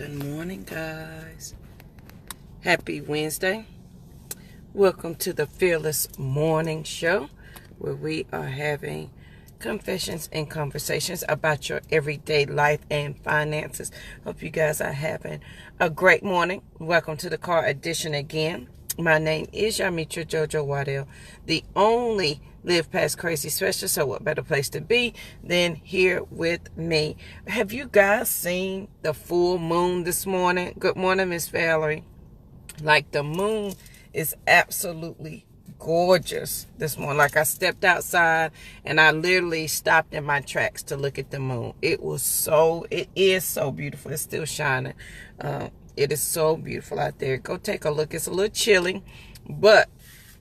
Good morning, guys. Happy Wednesday. Welcome to the Fearless Morning Show, where we are having confessions and conversations about your everyday life and finances. Hope you guys are having a great morning. Welcome to the car edition again. My name is Yamitra Jojo Waddell, the only Live Past Crazy specialist. So what better place to be than here with me? Have you guys seen the full moon this morning? Good morning, Miss Valerie. Like, the moon is absolutely gorgeous this morning. Like, I stepped outside and I literally stopped in my tracks to look at the moon. It is so beautiful. It's still shining. It is so beautiful out there. Go take a look. It's a little chilly, but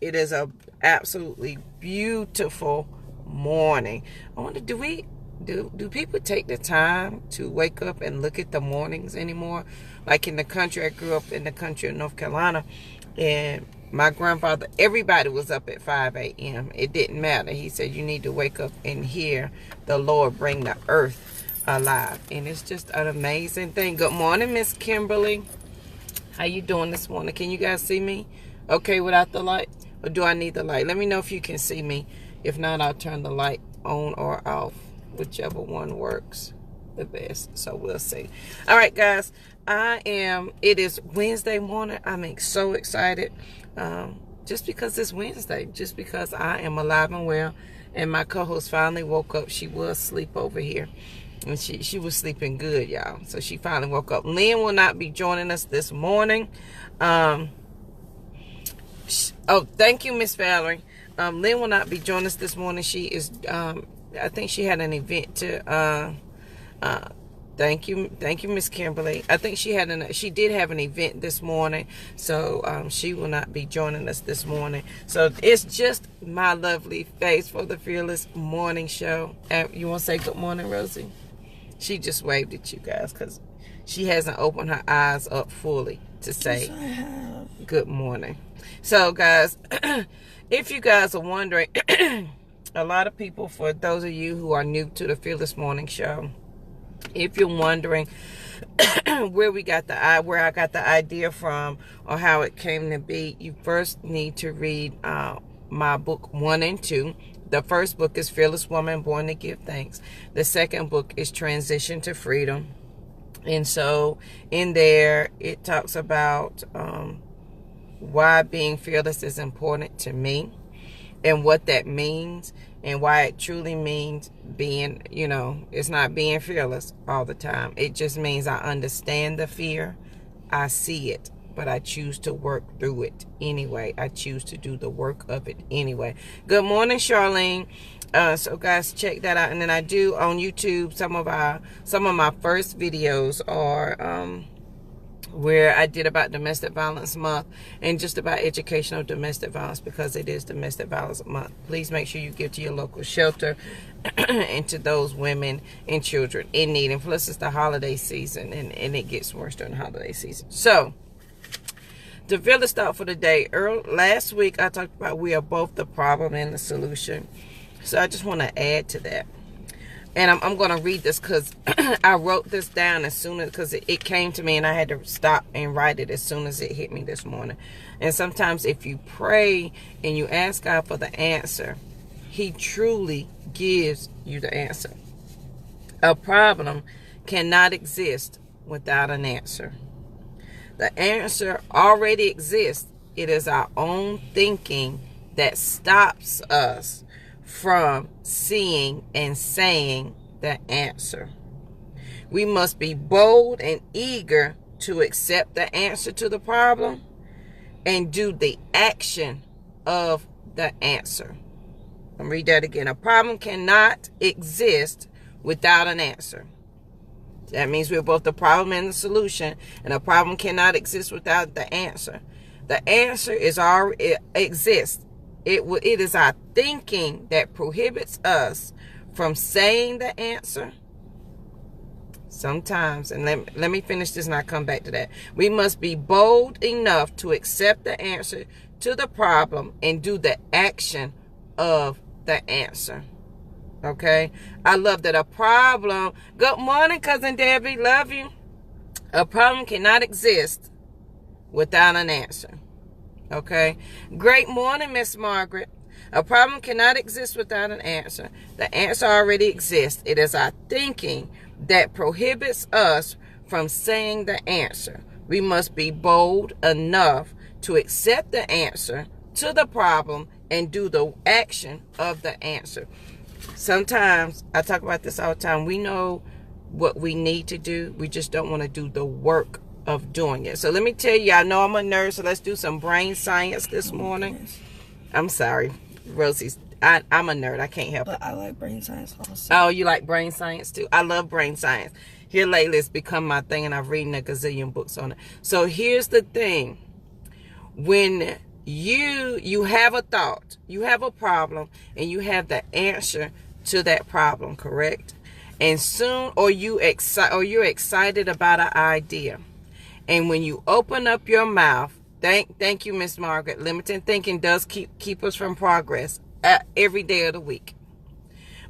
it is a absolutely beautiful morning. I wonder, do people take the time to wake up and look at the mornings anymore? Like in the country, I grew up in the country of North Carolina, and my grandfather, everybody was up at 5 a.m. It didn't matter. He said, you need to wake up and hear the Lord bring the earth alive. And it's just an amazing thing. Good morning, Miss Kimberly. How you doing this morning? Can you guys see me okay without the light? Or do I need the light? Let me know if you can see me. If not, I'll turn the light on or off, whichever one works the best. So we'll see. All right, guys. It is Wednesday morning. I'm so excited. Just because it's Wednesday. Just because I am alive and well. And my co-host finally woke up. She was asleep over here. And she was sleeping good, y'all. So she finally woke up. Lynn will not be joining us this morning. Oh, thank you, Miss Valerie. Lynn will not be joining us this morning. She is, I think she had an event to, thank you, Miss Kimberly. I think she did have an event this morning, so she will not be joining us this morning. So it's just my lovely face for the Fearless Morning Show. You want to say good morning, Rosie? She just waved at you guys because she hasn't opened her eyes up fully to say good morning. So, guys, if you guys are wondering, a lot of people, for those of you who are new to the Fearless Morning Show, if you're wondering where I got the idea from or how it came to be, you first need to read my book 1 and 2. The first book is Fearless Woman Born to Give Thanks. The second book is Transition to Freedom. And so in there, it talks about why being fearless is important to me and what that means and why it truly means being, it's not being fearless all the time. It just means I understand the fear. I see it, but I choose to work through it anyway. I choose to do the work of it anyway. Good morning, Charlene. So guys, check that out. And then I do on YouTube, some of my first videos are where I did about Domestic Violence Month and just about educational domestic violence, because it is Domestic Violence Month. Please make sure you give to your local shelter and to those women and children in need. And plus, it's the holiday season, and it gets worse during the holiday season. So, the fearless thought for the day. Last week, I talked about we are both the problem and the solution. So, I just want to add to that. And I'm going to read this because I wrote this down because it came to me and I had to stop and write it as soon as it hit me this morning. And sometimes if you pray and you ask God for the answer, He truly gives you the answer. A problem cannot exist without an answer. The answer already exists. It is our own thinking that stops us from seeing and saying the answer. We must be bold and eager to accept the answer to the problem and do the action of the answer. I'll read that again. A problem cannot exist without an answer. That means we're both the problem and the solution, and a problem cannot exist without the answer. The answer exists. It is our thinking that prohibits us from saying the answer sometimes. And let me finish this and I'll come back to that. We must be bold enough to accept the answer to the problem and do the action of the answer. Okay? I love that a problem. Good morning, Cousin Debbie. Love you. A problem cannot exist without an answer. Okay? Great morning, Miss Margaret. A problem cannot exist without an answer. The answer already exists. It is our thinking that prohibits us from saying the answer. We must be bold enough to accept the answer to the problem and do the action of the answer. Sometimes, I talk about this all the time, we know what we need to do. We just don't want to do the work of doing it. So let me tell you, I know I'm a nerd, so let's do some brain science this morning. I'm sorry, Rosie's. I'm a nerd. I can't help it. But I like brain science also. Oh, you like brain science too? I love brain science. Here lately, it's become my thing, and I've reading a gazillion books on it. So here's the thing. When you have a thought, you have a problem, and you have the answer to that problem, correct? And soon, or you're excited about an idea. And when you open up your mouth, thank you, Miss Margaret. Limited thinking does keep us from progress every day of the week.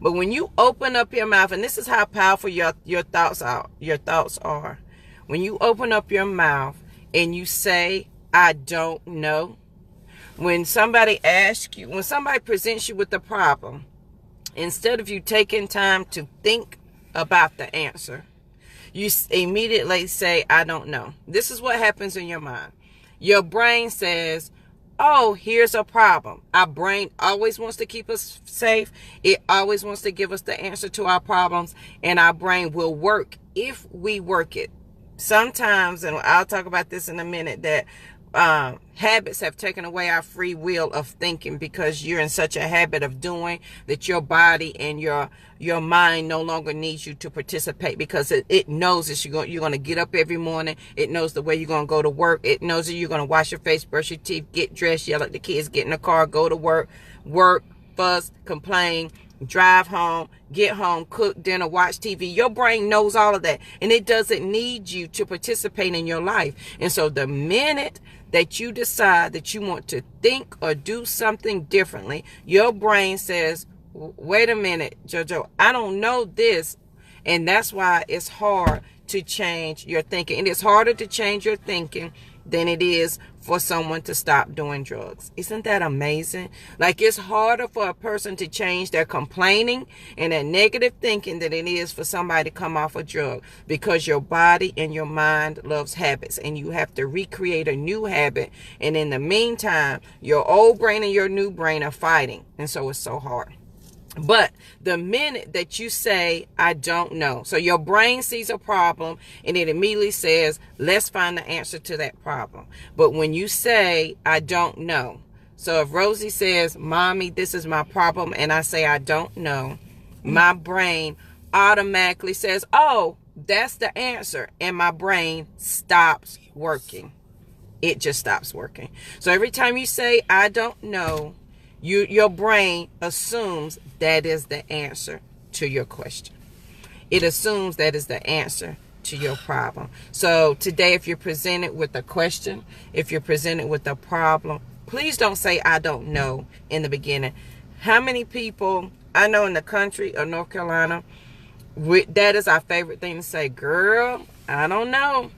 But when you open up your mouth, and this is how powerful your thoughts are. When you open up your mouth and you say, I don't know. When somebody presents you with a problem, instead of you taking time to think about the answer, you immediately say, I don't know. This is what happens in your mind. Your brain says, oh, here's a problem. Our brain always wants to keep us safe. It always wants to give us the answer to our problems. And our brain will work if we work it. Sometimes, and I'll talk about this in a minute, that habits have taken away our free will of thinking, because you're in such a habit of doing that your body and your mind no longer needs you to participate, because it knows that you're going to get up every morning. It knows the way you're going to go to work. It knows that you're going to wash your face, brush your teeth, get dressed, yell at the kids, get in the car, go to work, fuss, complain, drive home, get home, cook dinner, watch TV. Your brain knows all of that, and it doesn't need you to participate in your life. And so the minute that you decide that you want to think or do something differently, your brain says, wait a minute, JoJo, I don't know this. And that's why it's hard to change your thinking. And it's harder to change your thinking than it is for someone to stop doing drugs. Isn't that amazing? Like, it's harder for a person to change their complaining and their negative thinking than it is for somebody to come off a drug, because your body and your mind loves habits, and you have to recreate a new habit. And in the meantime, your old brain and your new brain are fighting. And so it's so hard. But the minute that you say, I don't know, so your brain sees a problem and it immediately says, let's find the answer to that problem. But when you say, I don't know, so if Rosie says, Mommy, this is my problem, and I say, I don't know, my brain automatically says, oh, that's the answer. And my brain stops working. It just stops working. So every time you say, I don't know, your brain assumes that is the answer to your question. It assumes that is the answer to your problem. So today, if you're presented with a question, if you're presented with a problem, please don't say, I don't know, in the beginning. How many people I know in the country of North Carolina, that is our favorite thing to say, girl, I don't know.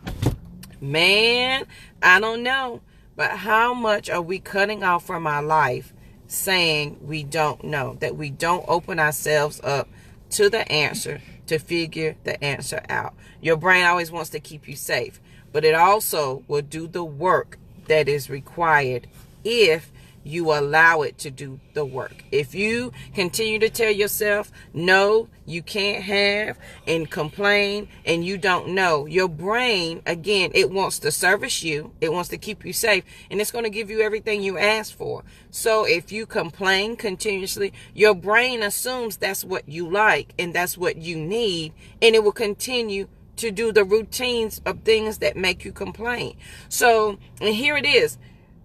Man, I don't know. But how much are we cutting off from our life saying we don't know, that we don't open ourselves up to the answer, to figure the answer out? Your brain always wants to keep you safe, but it also will do the work that is required if you allow it to do the work. If you continue to tell yourself, no, you can't have, and complain, and you don't know, your brain, again, it wants to service you. It wants to keep you safe, and it's going to give you everything you ask for. So if you complain continuously, your brain assumes that's what you like and that's what you need, and it will continue to do the routines of things that make you complain. So, and here it is.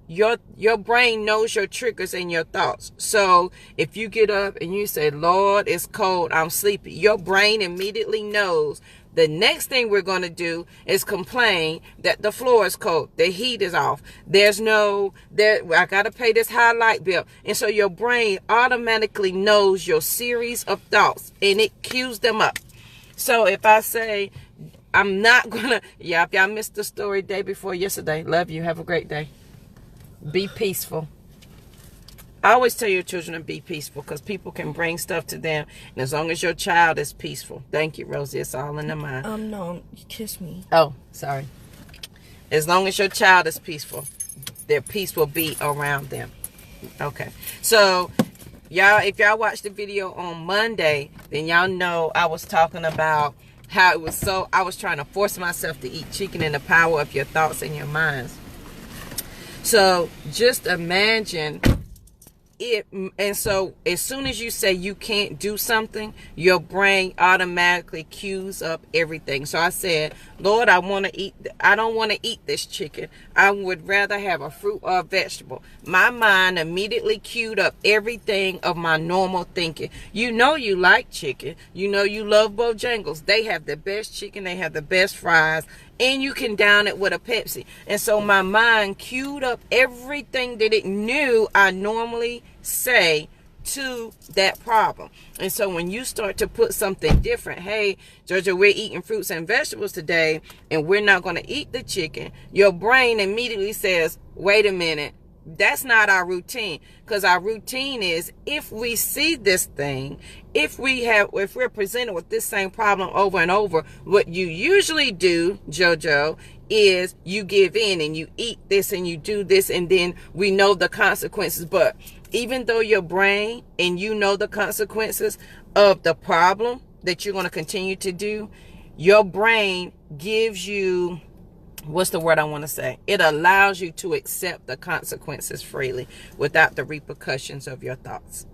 Your brain knows your triggers and your thoughts. So if you get up and you say, Lord, it's cold, I'm sleepy, your brain immediately knows the next thing we're going to do is complain that the floor is cold, the heat is off, I got to pay this high light bill. And so your brain automatically knows your series of thoughts, and it cues them up. So if I say, I'm not gonna, yeah, if y'all missed the story day before yesterday, love you. Have a great day. Be peaceful. I always tell your children to be peaceful because people can bring stuff to them. And as long as your child is peaceful. Thank you, Rosie. It's all in the mind. No, you kiss me. Oh, sorry. As long as your child is peaceful, their peace will be around them. Okay. So, y'all, if y'all watched the video on Monday, then y'all know I was talking about how it was I was trying to force myself to eat chicken and the power of your thoughts and your minds. So, just imagine it, and so as soon as you say you can't do something, your brain automatically cues up everything. So I said, Lord, I don't want to eat this chicken. I would rather have a fruit or a vegetable. My mind immediately queued up everything of my normal thinking. You know you like chicken. You know you love Bojangles. They have the best chicken. They have the best fries. And you can down it with a Pepsi. And so my mind queued up everything that it knew I normally say to that problem. And so when you start to put something different, hey, Georgia, we're eating fruits and vegetables today, and we're not going to eat the chicken, your brain immediately says, wait a minute, that's not our routine. Because our routine is, if we see this thing, if we're presented with this same problem over and over, what you usually do, JoJo, is you give in and you eat this and you do this, and then we know the consequences. But even though your brain and you know the consequences of the problem that you're going to continue to do, your brain gives you, what's the word I want to say? It allows you to accept the consequences freely without the repercussions of your thoughts.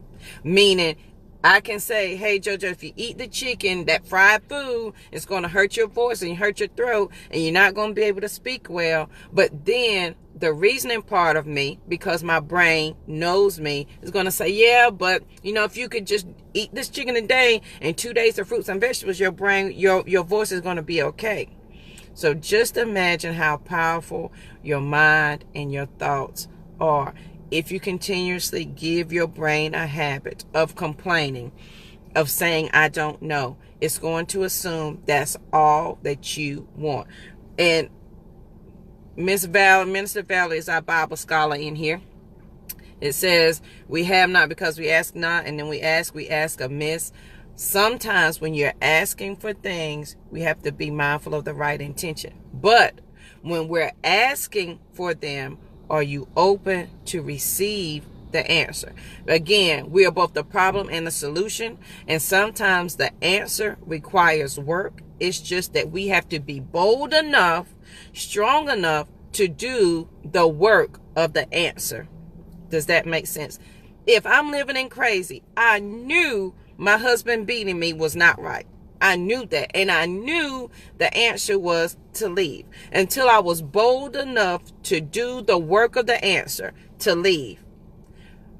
Meaning, I can say, hey, JoJo, if you eat the chicken, that fried food, it's going to hurt your voice and hurt your throat, and you're not going to be able to speak well. But then the reasoning part of me, because my brain knows me, is going to say, yeah, but, if you could just eat this chicken a day and 2 days of fruits and vegetables, your brain, your voice is going to be okay. So just imagine how powerful your mind and your thoughts are. If you continuously give your brain a habit of complaining, of saying, I don't know, it's going to assume that's all that you want. And Minister Valerie is our Bible scholar in here. It says, we have not because we ask not, and then we ask amiss. Sometimes when you're asking for things, we have to be mindful of the right intention. But when we're asking for them, are you open to receive the answer? Again, we are both the problem and the solution. And sometimes the answer requires work. It's just that we have to be bold enough, strong enough to do the work of the answer. Does that make sense? If I'm living in crazy, I knew my husband beating me was not right. I knew that. And I knew the answer was to leave. Until I was bold enough to do the work of the answer, to leave.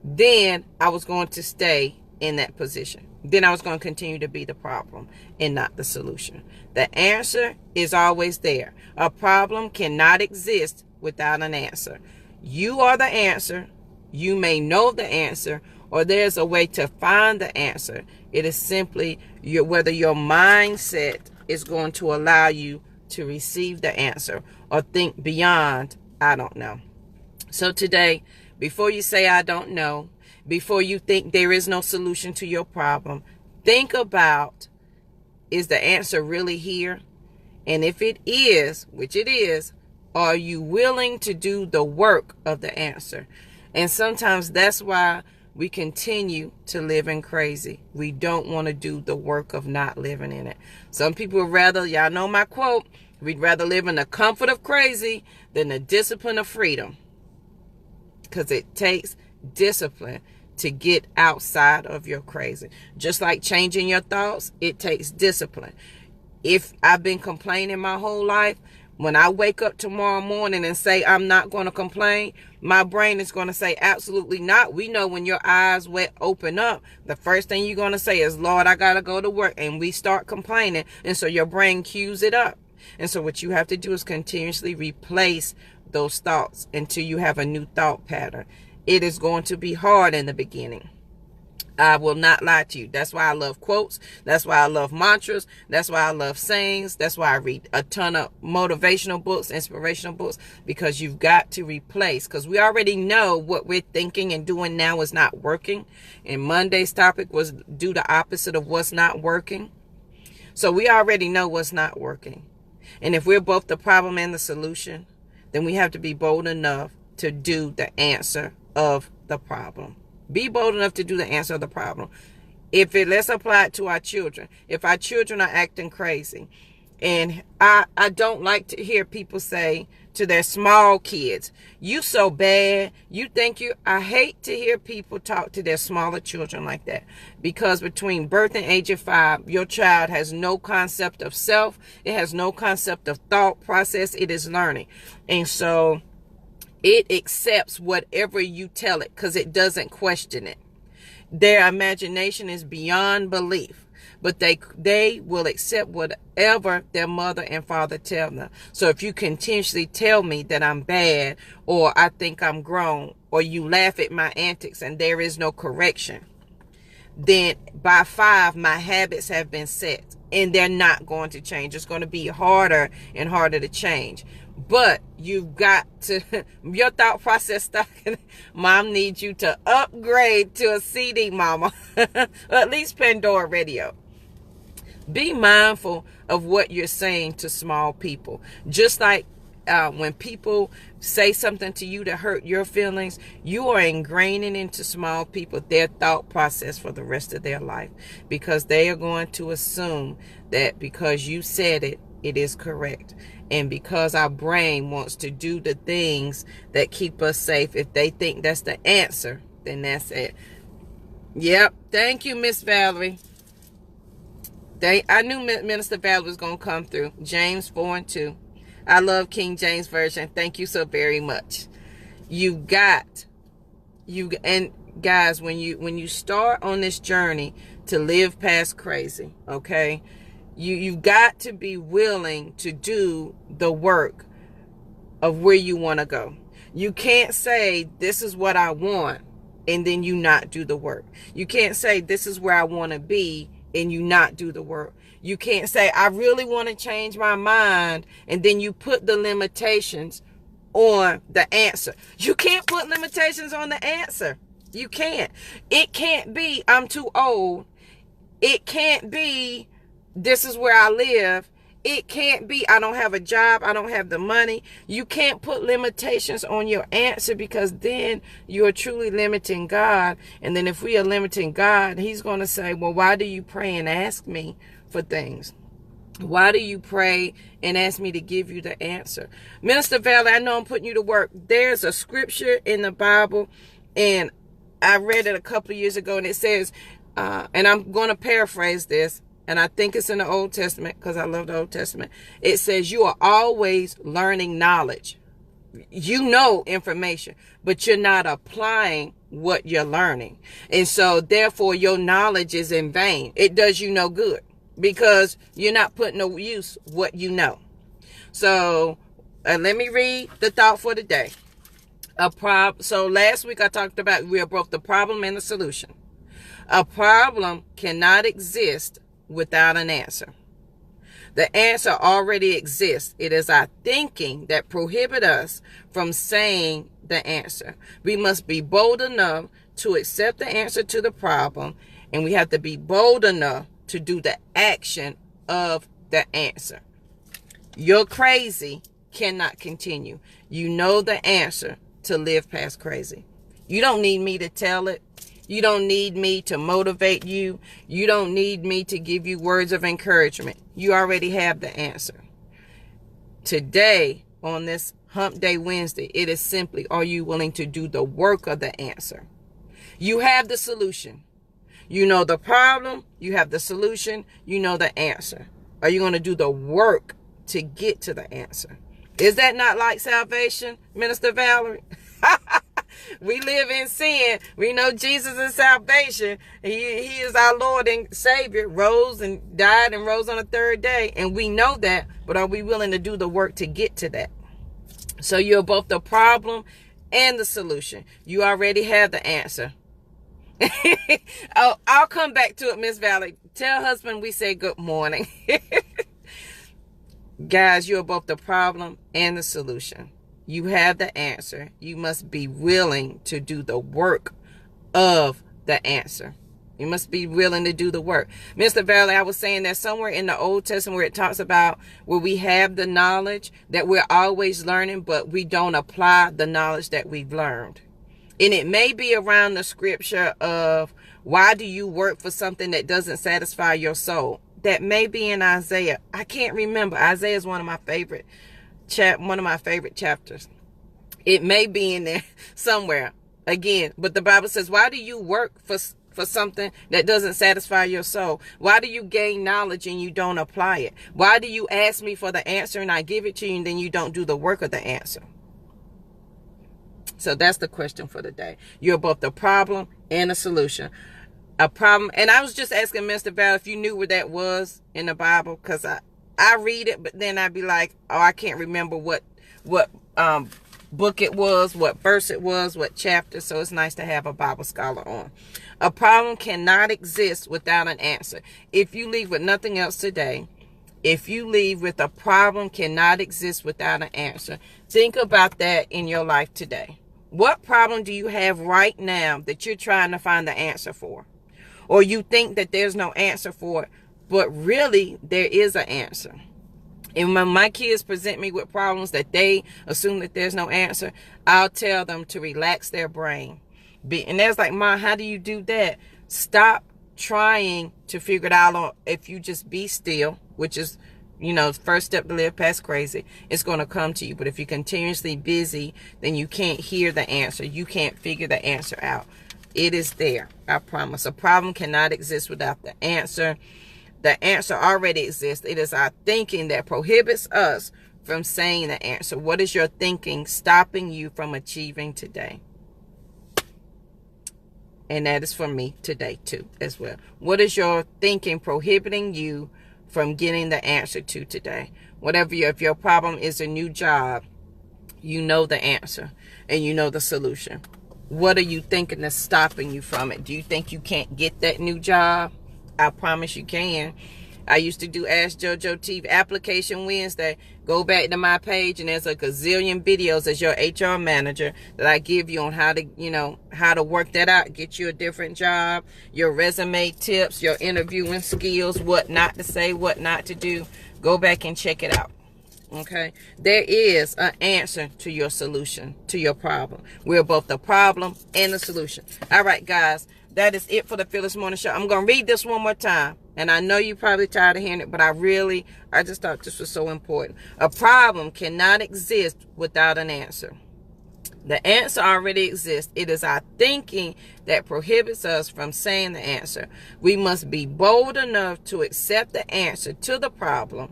Then I was going to stay in that position. Then I was going to continue to be the problem and not the solution. The answer is always there. A problem cannot exist without an answer. You are the answer. You may know the answer, or there's a way to find the answer. It is simply whether your mindset is going to allow you to receive the answer or think beyond, I don't know. So today, before you say, I don't know, before you think there is no solution to your problem, think about, is the answer really here? And if it is, which it is, are you willing to do the work of the answer? And sometimes that's why we continue to live in crazy. We don't want to do the work of not living in it. Some people would rather, y'all know my quote, we'd rather live in the comfort of crazy than the discipline of freedom. Because it takes discipline to get outside of your crazy. Just like changing your thoughts, it takes discipline. If I've been complaining my whole life, when I wake up tomorrow morning and say I'm not going to complain, my brain is going to say absolutely not. We know when your eyes open up, the first thing you're going to say is, Lord, I got to go to work. And we start complaining. And so your brain cues it up. And so what you have to do is continuously replace those thoughts until you have a new thought pattern. It is going to be hard in the beginning. I will not lie to you. That's why I love quotes. That's why I love mantras. That's why I love sayings. That's why I read a ton of motivational books, inspirational books, because you've got to replace, because we already know what we're thinking and doing now is not working. And Monday's topic was do the opposite of what's not working. So we already know what's not working. And if we're both the problem and the solution, then we have to be bold enough to do the answer of the problem. Be bold enough to do the answer of the problem. Let's apply it to our children. If our children are acting crazy, and I don't like to hear people say to their small kids, you so bad, you think you, I hate to hear people talk to their smaller children like that, because between birth and age of 5, your child has no concept of self. It has no concept of thought process. It is learning. And so it accepts whatever you tell it because it doesn't question it. Their imagination is beyond belief, but they will accept whatever their mother and father tell them. So if you continuously tell me that I'm bad, or I think I'm grown, or you laugh at my antics and there is no correction, then by 5, my habits have been set and they're not going to change. It's going to be harder and harder to change. But you've got to, your thought process talking, mom needs you to upgrade to a CD, mama. Or at least Pandora radio. Be mindful of what you're saying to small people. Just like when people say something to you to hurt your feelings, you are ingraining into small people their thought process for the rest of their life. Because they are going to assume that because you said it, it is correct. And because our brain wants to do the things that keep us safe, if they think that's the answer, then that's it. Yep. Thank you, Miss Valerie. I knew Minister Valerie was going to come through. James 4:2. I love King James Version. Thank you so very much. And guys, when you start on this journey to live past crazy, okay? You've got to be willing to do the work of where you want to go. You can't say, this is what I want, and then you not do the work. You can't say, this is where I want to be, and you not do the work. You can't say, I really want to change my mind, and then you put the limitations on the answer. You can't put limitations on the answer. You can't. It can't be, I'm too old. It can't be, this is where I live. It can't be, I don't have a job, I don't have the money. You can't put limitations on your answer, because then you're truly limiting God. And then if we are limiting God, he's going to say, well, why do you pray and ask me for things? Why do you pray and ask me to give you the answer? Minister Valley, I know I'm putting you to work. There's a scripture in the Bible, and I read it a couple of years ago, and it says, and I'm going to paraphrase this, and I think it's in the Old Testament because I love the Old Testament. It says you are always learning knowledge. You know information, but you're not applying what you're learning. And so therefore your knowledge is in vain. It does you no good because you're not putting to use what you know. So let me read the thought for today. So last week I talked about we are both the problem and the solution. A problem cannot exist without an answer. The answer already exists. It is our thinking that prohibit us from saying the answer. We must be bold enough to accept the answer to the problem, and we have to be bold enough to do the action of the answer. Your crazy cannot continue. You know the answer to live past crazy. You don't need me to tell it. You don't need me to motivate you. You don't need me to give you words of encouragement. You already have the answer. Today, on this Hump Day Wednesday, it is simply, are you willing to do the work of the answer? You have the solution. You know the problem. You have the solution. You know the answer. Are you going to do the work to get to the answer? Is that not like salvation, Minister Valerie? We live in sin. We know Jesus is salvation. He is our Lord and Savior, rose and died and rose on the third day. And we know that, but are we willing to do the work to get to that? So you're both the problem and the solution. You already have the answer. Oh, I'll come back to it, Miss Valley. Tell husband we say good morning. Guys, you are both the problem and the solution. You have the answer. You must be willing to do the work of the answer. You must be willing to do the work. Mr. Valley, I was saying that somewhere in the Old Testament where it talks about where we have the knowledge that we're always learning, but we don't apply the knowledge that we've learned. And it may be around the scripture of why do you work for something that doesn't satisfy your soul? That may be in Isaiah. I can't remember. Isaiah is one of my favorite chapters. It may be in there somewhere again, but the Bible says, why do you work for something that doesn't satisfy your soul? Why do you gain knowledge and you don't apply it? Why do you ask me for the answer and I give it to you and then you don't do the work of the answer? So that's the question for the day. You're both the problem and the solution. A problem, and I was just asking Mr. Val if you knew where that was in the Bible, because I read it, but then I'd be like, oh, I can't remember what book it was, what verse it was, what chapter. So it's nice to have a Bible scholar on. A problem cannot exist without an answer. If you leave with nothing else today, if you leave with a problem cannot exist without an answer, think about that in your life today. What problem do you have right now that you're trying to find the answer for? Or you think that there's no answer for it, but really there is an answer. And when my kids present me with problems that they assume that there's no answer, I'll tell them to relax their brain. And that's like, Mom, how do you do that? Stop trying to figure it out. If you just be still, which is, first step to live past crazy, it's going to come to you. But if you're continuously busy, then you can't hear the answer. You can't figure the answer out. It is there. I promise. A problem cannot exist without the answer. The answer already exists. It is our thinking that prohibits us from saying the answer. What is your thinking stopping you from achieving today? And that is for me today too, as well. What is your thinking prohibiting you from getting the answer to today? If your problem is a new job, you know the answer and you know the solution. What are you thinking that's stopping you from it? Do you think you can't get that new job? I promise you can. I used to do Ask JoJo TV Application Wednesday. Go back to my page and there's a gazillion videos as your HR manager that I give you on how to work that out, get you a different job, your resume tips, your interviewing skills, what not to say, what not to do. Go back and check it out. Okay, there is an answer to your solution, to your problem. We're both the problem and the solution. All right, guys, that is it for the Fearless Morning Show. I'm going to read this one more time. And I know you're probably tired of hearing it, but I just thought this was so important. A problem cannot exist without an answer. The answer already exists. It is our thinking that prohibits us from saying the answer. We must be bold enough to accept the answer to the problem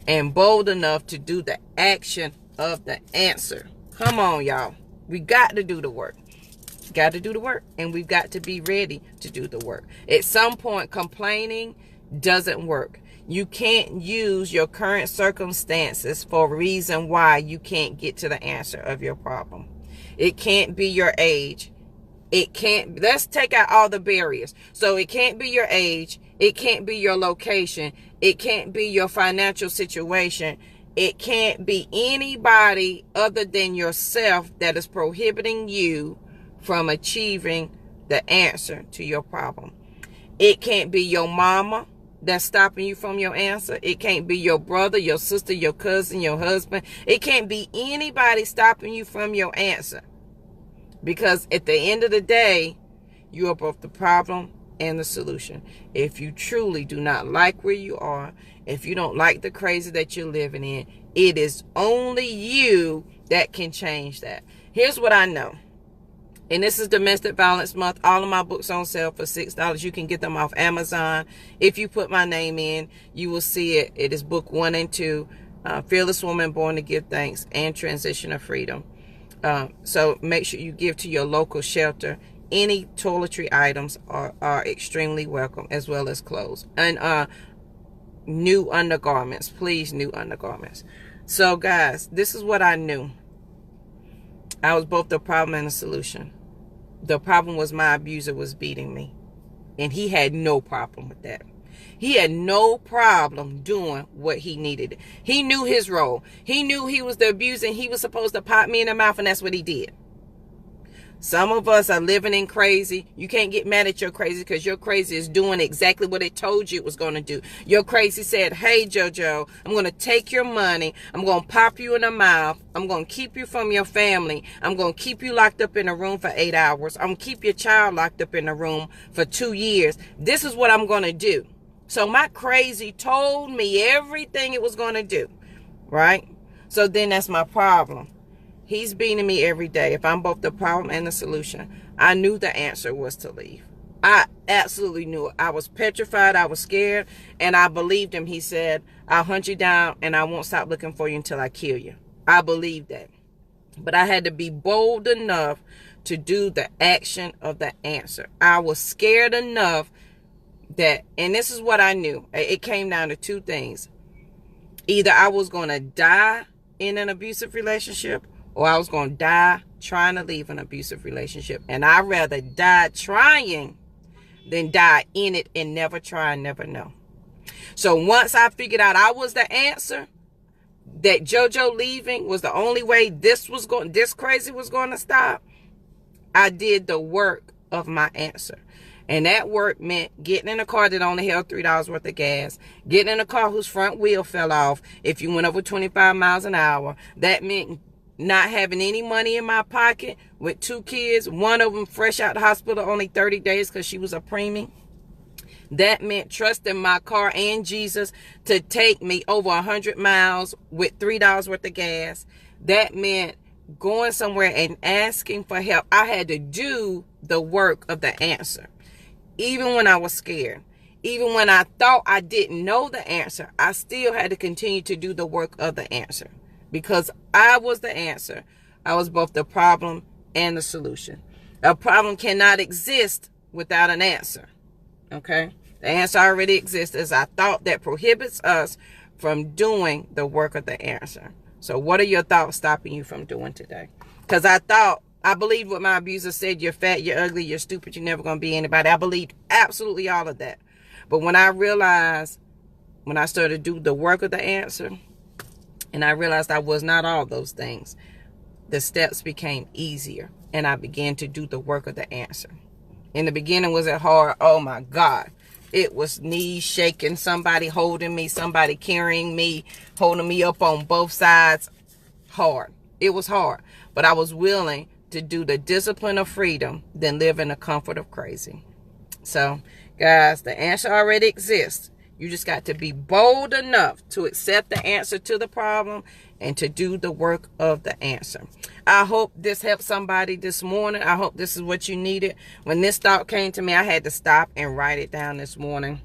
and bold enough to do the action of the answer. Come on, y'all. We got to do the work. Got to do the work. And we've got to be ready to do the work. At some point, complaining doesn't work. You can't use your current circumstances for a reason why you can't get to the answer of your problem. It can't be your age. Let's take out all the barriers. So it can't be your age. It can't be your location. It can't be your financial situation. It can't be anybody other than yourself that is prohibiting you from achieving the answer to your problem. It can't be your mama that's stopping you from your answer. It can't be your brother, your sister, your cousin, your husband. It can't be anybody stopping you from your answer. Because at the end of the day, you are both the problem and the solution. If you truly do not like where you are, if you don't like the crazy that you're living in, it is only you that can change that. Here's what I know. And this is Domestic Violence Month. All of my books on sale for $6. You can get them off Amazon. If you put my name in, you will see it. It is book 1 and 2. Fearless Woman, Born to Give Thanks, and Transition of Freedom. So make sure you give to your local shelter. Any toiletry items are extremely welcome, as well as clothes. And new undergarments. Please, new undergarments. So, guys, this is what I knew. I was both the problem and the solution. The problem was my abuser was beating me. And he had no problem with that. He had no problem doing what he needed. He knew his role. He knew he was the abuser and he was supposed to pop me in the mouth, and that's what he did. Some of us are living in crazy. You can't get mad at your crazy because your crazy is doing exactly what it told you it was going to do. Your crazy said, hey, JoJo, I'm going to take your money. I'm going to pop you in the mouth. I'm going to keep you from your family. I'm going to keep you locked up in a room for 8 hours. I'm going to keep your child locked up in a room for 2 years. This is what I'm going to do. So my crazy told me everything it was going to do, right? So then that's my problem. He's beating me every day. If I'm both the problem and the solution, I knew the answer was to leave. I absolutely knew it. I was petrified. I was scared. And I believed him. He said, I'll hunt you down and I won't stop looking for you until I kill you. I believed that. But I had to be bold enough to do the action of the answer. I was scared enough that, and this is what I knew. It came down to two things. Either I was going to die in an abusive relationship, or I was going to die trying to leave an abusive relationship. And I'd rather die trying than die in it and never try and never know. So once I figured out I was the answer, that JoJo leaving was the only way this crazy was going to stop, I did the work of my answer. And that work meant getting in a car that only held $3 worth of gas, getting in a car whose front wheel fell off if you went over 25 miles an hour. That meant not having any money in my pocket with 2 kids, one of them fresh out the hospital, only 30 days because she was a preemie. That meant trusting my car and Jesus to take me over 100 miles with $3 worth of gas. That meant going somewhere and asking for help. I had to do the work of the answer. Even when I was scared, even when I thought I didn't know the answer, I still had to continue to do the work of the answer. Because I was the answer. I was both the problem and the solution. A problem cannot exist without an answer. Okay? The answer already exists as I thought that prohibits us from doing the work of the answer. So what are your thoughts stopping you from doing today? Because I believed what my abuser said. You're fat, you're ugly, you're stupid, you're never going to be anybody. I believed absolutely all of that. But when I started to do the work of the answer, and I realized I was not all those things, the steps became easier. And I began to do the work of the answer. In the beginning, was it hard? Oh my God. It was knees shaking, somebody holding me, somebody carrying me, holding me up on both sides. Hard. It was hard. But I was willing to do the discipline of freedom than live in the comfort of crazy. So, guys, the answer already exists. You just got to be bold enough to accept the answer to the problem and to do the work of the answer. I hope this helped somebody this morning. I hope this is what you needed. When this thought came to me, I had to stop and write it down this morning.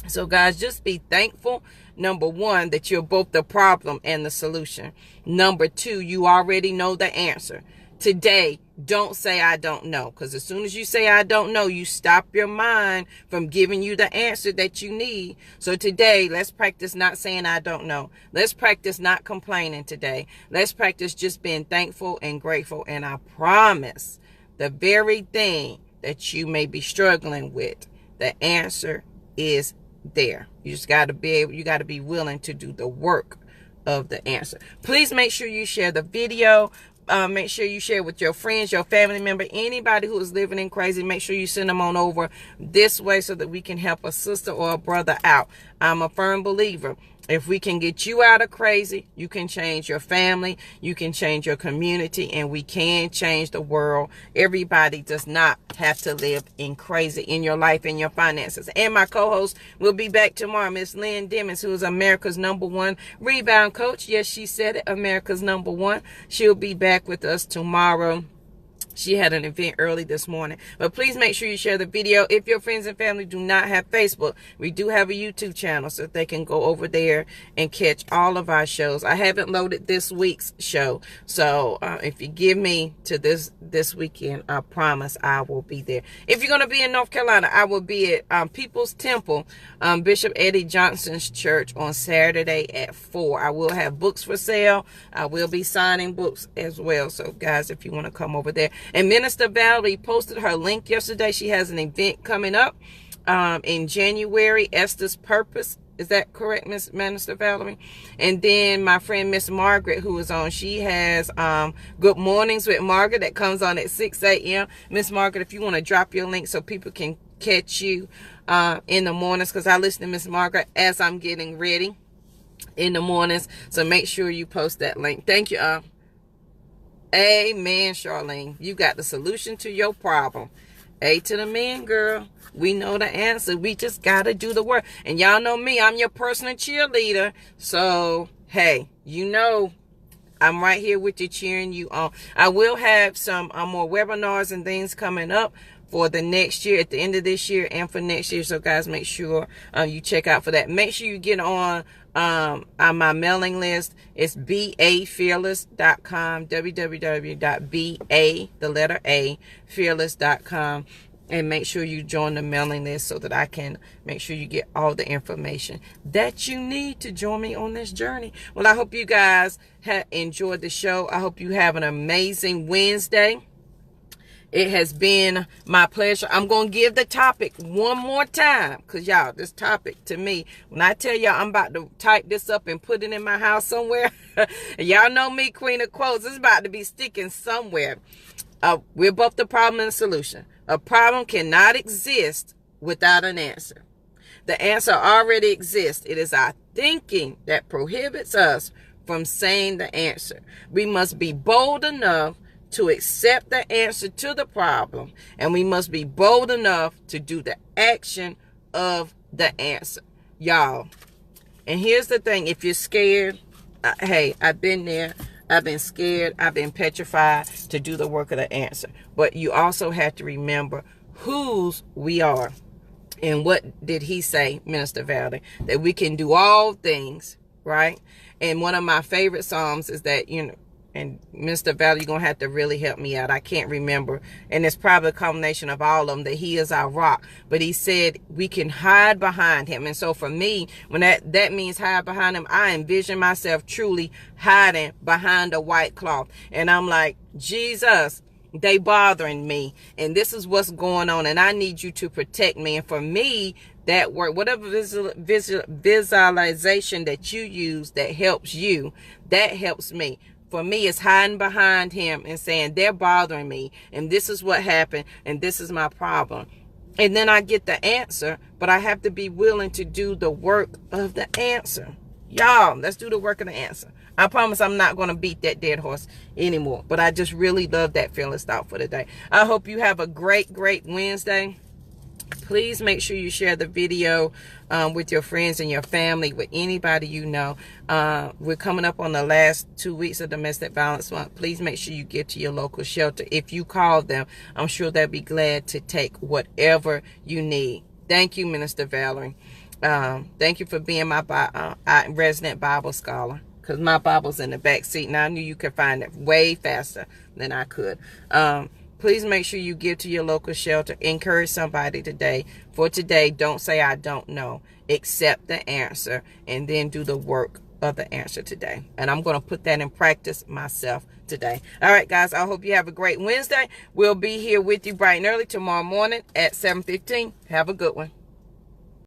So, guys, just be thankful. Number one, that you're both the problem and the solution. Number two, you already know the answer. Today, don't say I don't know, because as soon as you say I don't know, you stop your mind from giving you the answer that you need. So today, let's practice not saying I don't know. Let's practice not complaining today. Let's practice just being thankful and grateful. And I promise, the very thing that you may be struggling with, the answer is there. You just got to be willing to do the work of the answer. Please make sure you share the video. Make sure you share with your friends, your family member, anybody who is living in crazy. Make sure you send them on over this way so that we can help a sister or a brother out. I'm a firm believer. If we can get you out of crazy, you can change your family, you can change your community, and we can change the world. Everybody does not have to live in crazy in your life and your finances. And my co-host will be back tomorrow, Miss Lynn Dimmons, who is America's #1 rebound coach. Yes, she said it, America's #1. She'll be back with us tomorrow. She had an event early this morning. But please make sure you share the video. If your friends and family do not have Facebook, we do have a YouTube channel so that they can go over there and catch all of our shows. I haven't loaded this week's show. So if you give me to this weekend, I promise I will be there. If you're going to be in North Carolina, I will be at People's Temple, Bishop Eddie Johnson's church on Saturday at 4. I will have books for sale. I will be signing books as well. So guys, if you want to come over there. And Minister Valerie posted her link yesterday. She has an event coming up in January, Esther's Purpose. Is that correct, Miss Minister Valerie? And then my friend Miss Margaret, who is on, she has Good Mornings with Margaret that comes on at 6 a.m. Miss Margaret, if you want to drop your link so people can catch you in the mornings, because I listen to Miss Margaret as I'm getting ready in the mornings. So make sure you post that link. Thank you. Amen, Charlene. You got the solution to your problem. A to the man, girl. We know the answer. We just got to do the work. And y'all know me. I'm your personal cheerleader. So, hey, you know, I'm right here with you, cheering you on. I will have some more webinars and things coming up for the next year, at the end of this year and for next year. So, guys, make sure you check out for that. Make sure you get on my mailing list. It's bafearless.com, www.ba, the letter A, fearless.com. And make sure you join the mailing list so that I can make sure you get all the information that you need to join me on this journey. Well, I hope you guys have enjoyed the show. I hope you have an amazing Wednesday. It has been my pleasure. I'm going to give the topic one more time, because y'all, this topic to me, when I tell y'all I'm about to type this up and put it in my house somewhere, y'all know me, Queen of Quotes, it's about to be sticking somewhere. We're both the problem and the solution. A problem cannot exist without an answer. The answer already exists. It is our thinking that prohibits us from saying the answer. We must be bold enough to accept the answer to the problem, and we must be bold enough to do the action of the answer. Y'all, and here's the thing, if you're scared, hey, I've been there. I've been scared. I've been petrified to do the work of the answer. But you also have to remember whose we are. And what did he say, Minister Valerie? That we can do all things, right? And one of my favorite Psalms is that, you know, and Mr. Valley, you're going to have to really help me out. I can't remember. And it's probably a combination of all of them, that he is our rock. But he said we can hide behind him. And so for me, when that means hide behind him, I envision myself truly hiding behind a white cloth. And I'm like, Jesus, they bothering me. And this is what's going on. And I need you to protect me. And for me, that work, whatever visualization that you use that helps you, that helps me. For me, it's hiding behind him and saying, they're bothering me, and this is what happened, and this is my problem. And then I get the answer, but I have to be willing to do the work of the answer. Y'all, let's do the work of the answer. I promise I'm not going to beat that dead horse anymore, but I just really love that fearless thought for today. I hope you have a great, great Wednesday. Please make sure you share the video with your friends and your family, with anybody you know. We're coming up on the last 2 weeks of Domestic Violence Month. Please make sure you get to your local shelter. If you call them, I'm sure they'll be glad to take whatever you need. Thank you, Minister Valerie. Thank you for being my resident Bible scholar, because my Bible's in the back seat, and I knew you could find it way faster than I could. Please make sure you give to your local shelter. Encourage somebody today. For today, don't say, I don't know. Accept the answer and then do the work of the answer today. And I'm going to put that in practice myself today. All right, guys, I hope you have a great Wednesday. We'll be here with you bright and early tomorrow morning at 7:15. Have a good one.